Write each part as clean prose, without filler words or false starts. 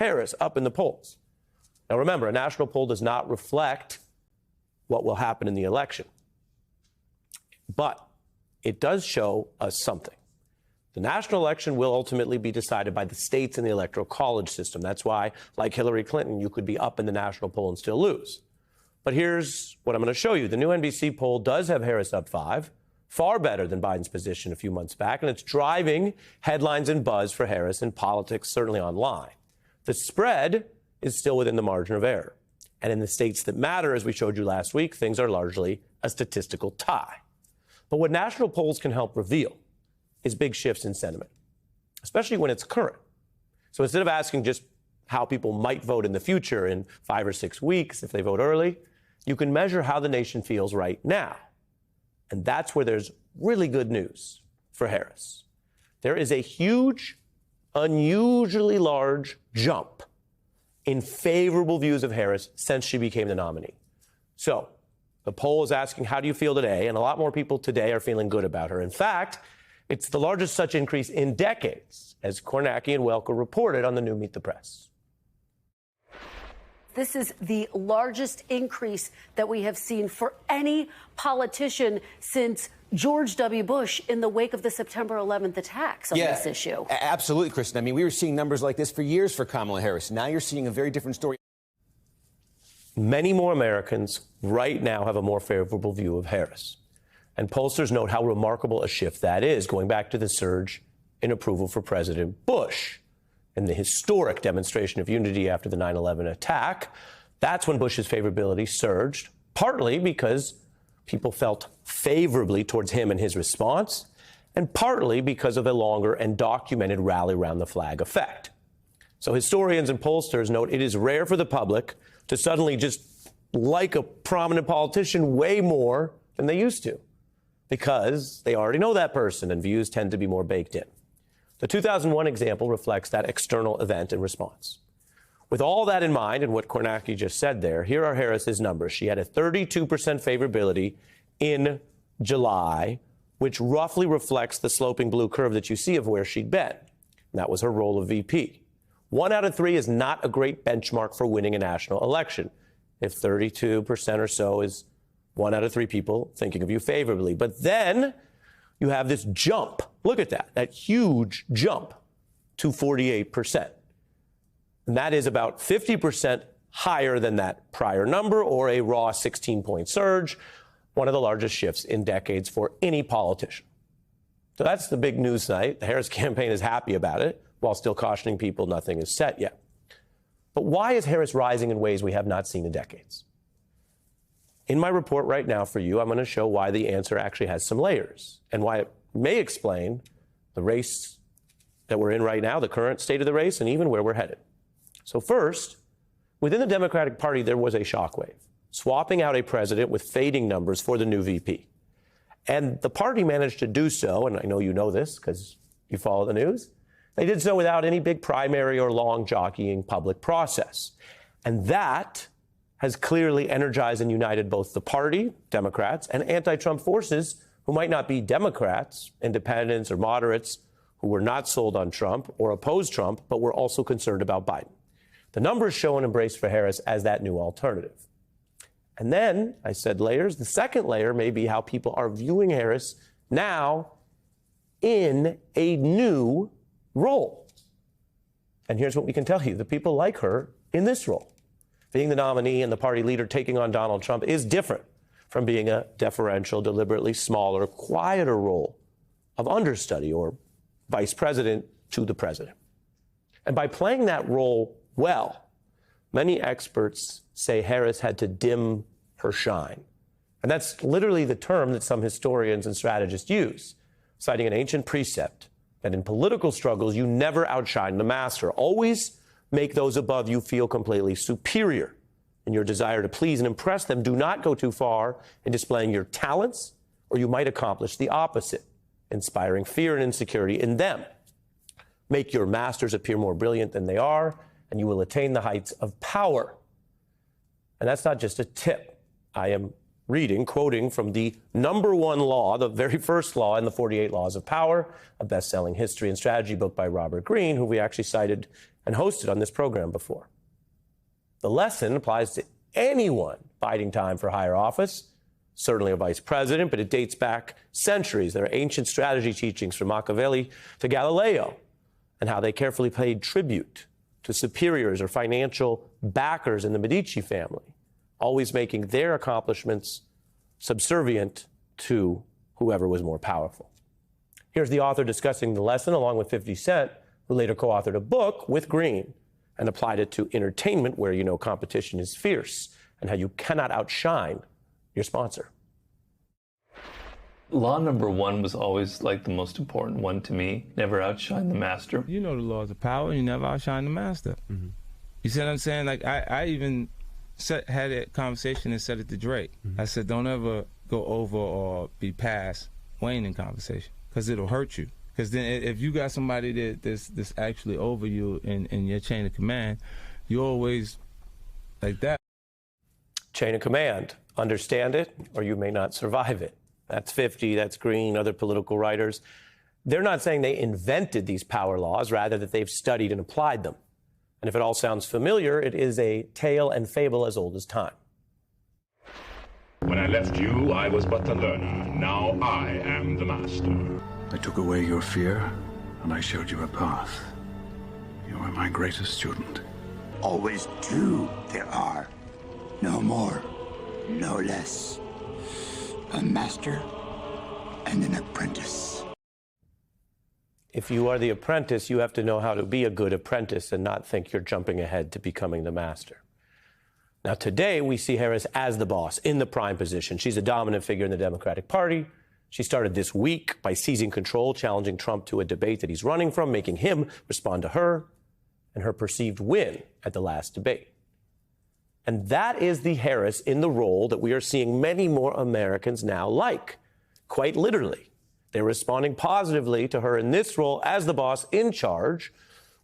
Harris up in the polls. Now, remember, a national poll does not reflect what will happen in the election, but it does show us something. The national election will ultimately be decided by the states in the electoral college system. That's why, like Hillary Clinton, you could be up in the national poll and still lose. But here's what I'm going to show you. The new NBC poll does have Harris up 5, far better than Biden's position a few months back, and it's driving headlines and buzz for Harris in politics, certainly online. The spread is still within the margin of error. And in the states that matter, as we showed you last week, things are largely a statistical tie. But what national polls can help reveal is big shifts in sentiment, especially when it's current. So instead of asking just how people might vote in the future in 5 or 6 weeks if they vote early, you can measure how the nation feels right now. And that's where there's really good news for Harris. There is a huge, unusually large jump in favorable views of Harris since she became the nominee. So the poll is asking, how do you feel today? And a lot more people today are feeling good about her. In fact, it's the largest such increase in decades, as Kornacki and Welker reported on the new Meet the Press. This is the largest increase that we have seen for any politician since George W. Bush in the wake of the September 11th attacks on this issue. Absolutely, Kristen. I mean, we were seeing numbers like this for years for Kamala Harris. Now you're seeing a very different story. Many more Americans right now have a more favorable view of Harris. And pollsters note how remarkable a shift that is, going back to the surge in approval for President Bush and the historic demonstration of unity after the 9/11 attack. That's when Bush's favorability surged, partly because people felt favorably towards him and his response, and partly because of a longer and documented rally around the flag effect. So historians and pollsters note it is rare for the public to suddenly just like a prominent politician way more than they used to, because they already know that person and views tend to be more baked in. The 2001 example reflects that external event and response. With all that in mind and what Kornacki just said there, here are Harris's numbers. She had a 32% favorability in July, which roughly reflects the sloping blue curve that you see of where she'd been. And that was her role of VP. 1 out of 3 is not a great benchmark for winning a national election, if 32% or so is 1 out of 3 people thinking of you favorably. But then you have this jump. Look at that huge jump to 48%. And that is about 50% higher than that prior number, or a raw 16-point surge, one of the largest shifts in decades for any politician. So that's the big news tonight. The Harris campaign is happy about it, while still cautioning people nothing is set yet. But why is Harris rising in ways we have not seen in decades? In my report right now for you, I'm going to show why the answer actually has some layers and why it may explain the race that we're in right now, the current state of the race, and even where we're headed. So first, within the Democratic Party, there was a shockwave, swapping out a president with fading numbers for the new VP. And the party managed to do so, and I know you know this because you follow the news. They did so without any big primary or long jockeying public process. And that has clearly energized and united both the party, Democrats, and anti-Trump forces who might not be Democrats, independents, or moderates, who were not sold on Trump or opposed Trump, but were also concerned about Biden. The numbers show an embrace for Harris as that new alternative. And then, I said layers, the second layer may be how people are viewing Harris now in a new role. And here's what we can tell you. The people like her in this role. Being the nominee and the party leader taking on Donald Trump is different from being a deferential, deliberately smaller, quieter role of understudy or vice president to the president. And by playing that role well, many experts say Harris had to dim her shine. And that's literally the term that some historians and strategists use, citing an ancient precept that in political struggles, you never outshine the master. Always make those above you feel completely superior. In your desire to please and impress them, do not go too far in displaying your talents, or you might accomplish the opposite, inspiring fear and insecurity in them. Make your masters appear more brilliant than they are, and you will attain the heights of power. And that's not just a tip. I am quoting from the #1 law, the very first law in the 48 Laws of Power, a best-selling history and strategy book by Robert Greene, who we actually cited and hosted on this program before. The lesson applies to anyone biding time for higher office, certainly a vice president, but it dates back centuries. There are ancient strategy teachings from Machiavelli to Galileo, and how they carefully paid tribute to superiors or financial backers in the Medici family, always making their accomplishments subservient to whoever was more powerful. Here's the author discussing the lesson along with 50 Cent, who later co-authored a book with Greene and applied it to entertainment, where you know competition is fierce and how you cannot outshine your sponsor. Law number 1 was always like the most important one to me. Never outshine the master. You know the laws of power, you never outshine the master. Mm-hmm. You see what I'm saying? Like, I even had a conversation and said it to Drake. Mm-hmm. I said, don't ever go over or be past Wayne in conversation, because it'll hurt you. Because then if you got somebody that's actually over you in your chain of command, you always like that. Chain of command. Understand it, or you may not survive it. That's 50, that's Greene, other political writers. They're not saying they invented these power laws, rather that they've studied and applied them. And if it all sounds familiar, it is a tale and fable as old as time. When I left you, I was but the learner. Now I am the master. I took away your fear, and I showed you a path. You are my greatest student. Always two there are. No more, no less. A master and an apprentice. If you are the apprentice, you have to know how to be a good apprentice and not think you're jumping ahead to becoming the master. Now, today, we see Harris as the boss, in the prime position. She's a dominant figure in the Democratic Party. She started this week by seizing control, challenging Trump to a debate that he's running from, making him respond to her, and her perceived win at the last debate. And that is the Harris in the role that we are seeing many more Americans now like. Quite literally, they're responding positively to her in this role as the boss in charge,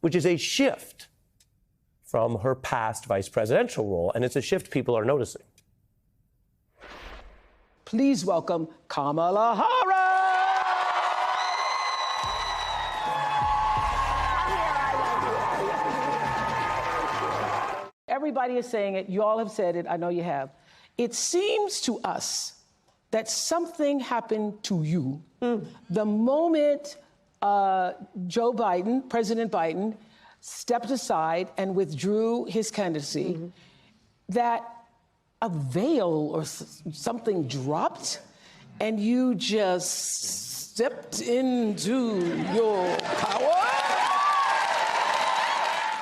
which is a shift from her past vice presidential role, and it's a shift people are noticing. Please welcome Kamala Harris. Everybody is saying it. You all have said it. I know you have. It seems to us that something happened to you the moment Joe Biden, President Biden, stepped aside and withdrew his candidacy, that a veil or something dropped and you just stepped into your power.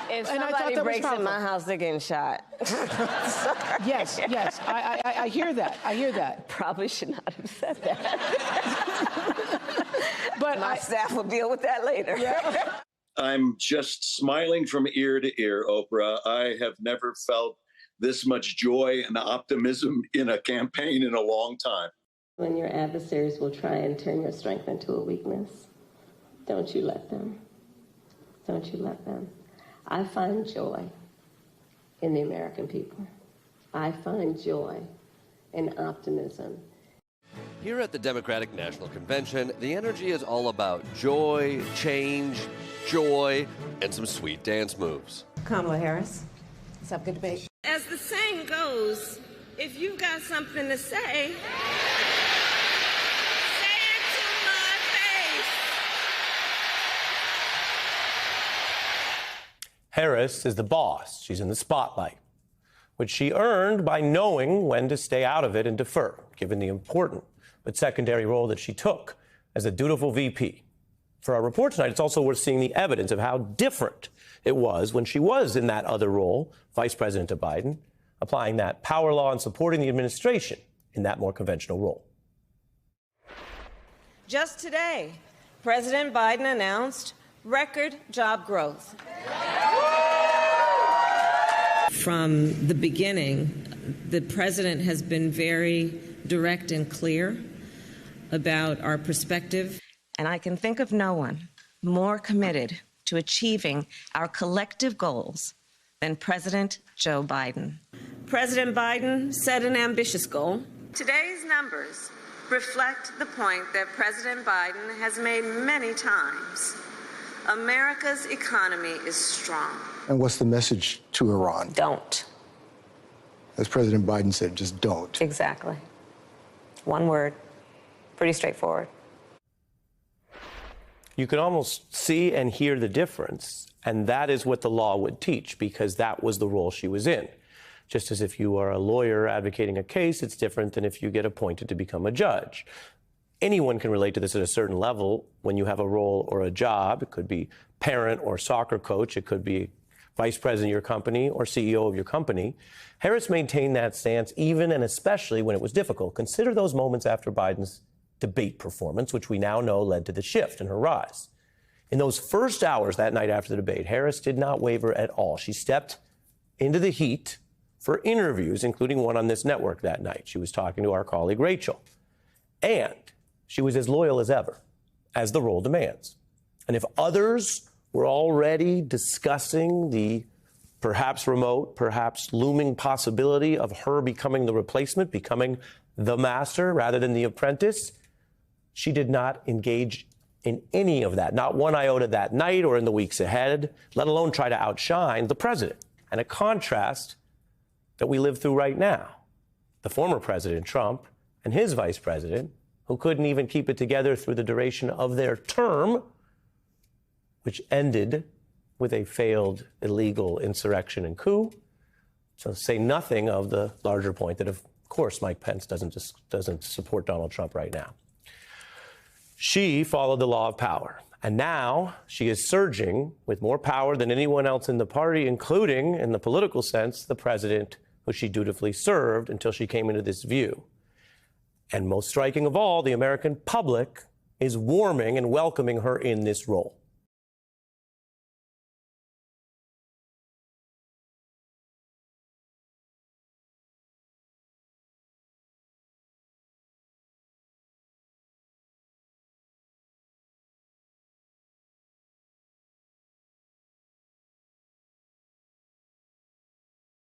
If somebody breaks in my house, they're getting shot. Yes, yes, I hear that. I hear that. Probably should not have said that. But my staff will deal with that later. Yeah. I'm just smiling from ear to ear, Oprah. I have never felt this much joy and optimism in a campaign in a long time. When your adversaries will try and turn your strength into a weakness, don't you let them. Don't you let them. I find joy in the American people. I find joy and optimism. Here at the Democratic National Convention, the energy is all about joy, change, joy, and some sweet dance moves. Kamala Harris. Let's have a good debate. As the saying goes, if you've got something to say, say it to my face. Harris is the boss. She's in the spotlight, which she earned by knowing when to stay out of it and defer, given the important but secondary role that she took as a dutiful VP. For our report tonight, it's also worth seeing the evidence of how different it was when she was in that other role, Vice President to Biden, applying that power law and supporting the administration in that more conventional role. Just today, President Biden announced record job growth. From the beginning, the president has been very direct and clear about our perspective. And I can think of no one more committed to achieving our collective goals than President Joe Biden. President Biden set an ambitious goal Today's numbers reflect the point that President Biden has made many times. America's economy is strong. And what's the message to Iran? Don't. As President Biden said, just don't. Exactly. One word. Pretty straightforward. You can almost see and hear the difference, and that is what the law would teach, because that was the role she was in. Just as if you are a lawyer advocating a case, it's different than if you get appointed to become a judge. Anyone can relate to this at a certain level when you have a role or a job. It could be parent or soccer coach. It could be vice president of your company or CEO of your company. Harris maintained that stance even and especially when it was difficult. Consider those moments after Biden's debate performance, which we now know led to the shift in her rise. In those first hours that night after the debate, Harris did not waver at all. She stepped into the heat for interviews, including one on this network that night. She was talking to our colleague Rachel. And she was as loyal as ever, as the role demands. And if others were already discussing the perhaps remote, perhaps looming possibility of her becoming the replacement, becoming the master rather than the apprentice, she did not engage in any of that, not one iota that night or in the weeks ahead, let alone try to outshine the president. And a contrast that we live through right now. The former President Trump and his vice president, who couldn't even keep it together through the duration of their term, which ended with a failed illegal insurrection and coup. So say nothing of the larger point that, of course, Mike Pence doesn't support Donald Trump right now. She followed the law of power, and now she is surging with more power than anyone else in the party, including, in the political sense, the president who she dutifully served until she came into this view. And most striking of all, the American public is warming and welcoming her in this role.